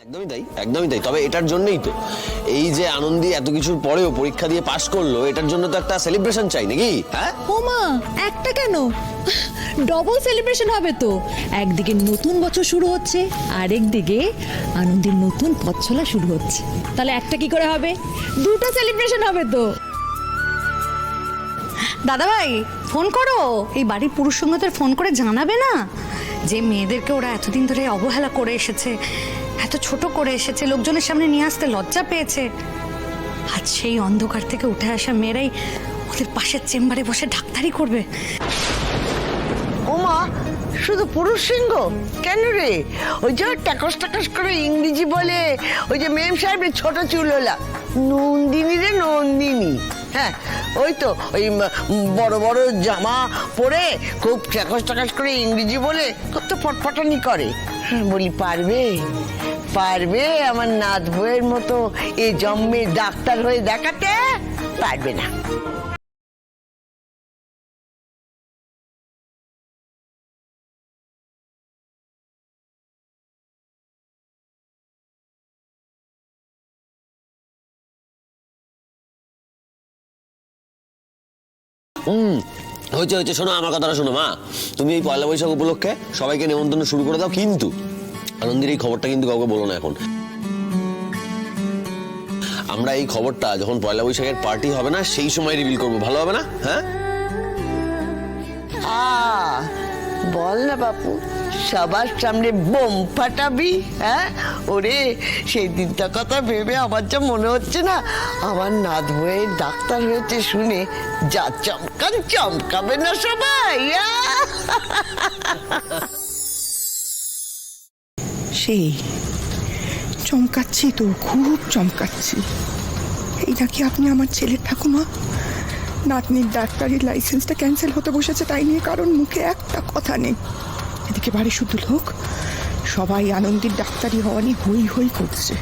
একদমই তাই, একদমই তাই। তবে এটার জন্যই তো এই যে আনন্দী এত কিছুর পরেও পরীক্ষা দিয়ে পাশ করলো, এটার জন্য তো একটা সেলিব্রেশন চাই নাকি? হ্যাঁ ও মা, একটা কেন, ডবল সেলিব্রেশন হবে তো। একদিকে নতুন বছর শুরু হচ্ছে, আরেকদিকে আনন্দের নতুন পথ চলা শুরু হচ্ছে। তাহলে একটা কি করে হবে? দুটো সেলিব্রেশন হবে তো। দাদা ভাই, ফোন করো, এই বাড়ির পুরুষ সঙ্গীদের ফোন করে জানাবে না যে মেয়েদেরকে ওরা এতদিন ধরে অবহেলা করে এসেছে, এত ছোট করে এসেছে, লোকজনের সামনে নিয়ে আসতে লজ্জা পেয়েছে। আজ সেই অন্ধকার থেকে উঠে আসা মেয়েরাই ওদের পাশের চেম্বারে বসে ডাক্তারি করবে। ওমা, শুধু পুরুষ সিংহ কেন রে? ওই যে টাকস টাকস করে ইংরেজি বলে, ওই যে মেম সাহেবের ছোট চুলওয়ালা নন্দিনী রে, নন্দিনী। হ্যাঁ, ওই তো ওই বড় বড় জামা পরে খুব টাকস টাকস করে ইংরেজি বলে খুব তো ফটফটানি করে। বলি পারবে পারবে আমার নাত বউয়ের মতো এ জন্মে ডাক্তার হয়ে দেখাতে? পারবে না। হয়েছে হয়েছে, শোনো আমার কথাটা শোনো মা। তুমি এই পয়লা বৈশাখ উপলক্ষে সবাইকে নেমন্তন্ন শুরু করে দাও, কিন্তু আনন্দের এই খবরটা কিন্তু কাউকে বলো না এখন। আমরা এই খবরটা যখন পয়লা বৈশাখের পার্টি হবে না সেই সময় রিভিল করবো, ভালো হবে না? হ্যাঁ, বল না বাপু, সবার সামনে বোম ফাটাবি? হ্যাঁ ওরে, সেই দিনটার কথা ভেবে আমার যা মনে হচ্ছে না, আমার নাত বউয়ের ডাক্তার হয়েছে শুনে যা চমকান চমকাবে না সবাই। সেই চমকাচ্ছি তো, খুব চমকাচ্ছি। এই নাকি আপনি আমার ছেলের ঠাকুমা? নাতনির ডাক্তারির লাইসেন্সটা ক্যান্সেল হতে বসেছে, তাই নিয়ে কারণ মুখে একটা কথা নেই। এদিকে বাড়ি শুধু লোক, সবাই আনন্দের ডাক্তারি হওয়া নিয়ে হই হই করছে।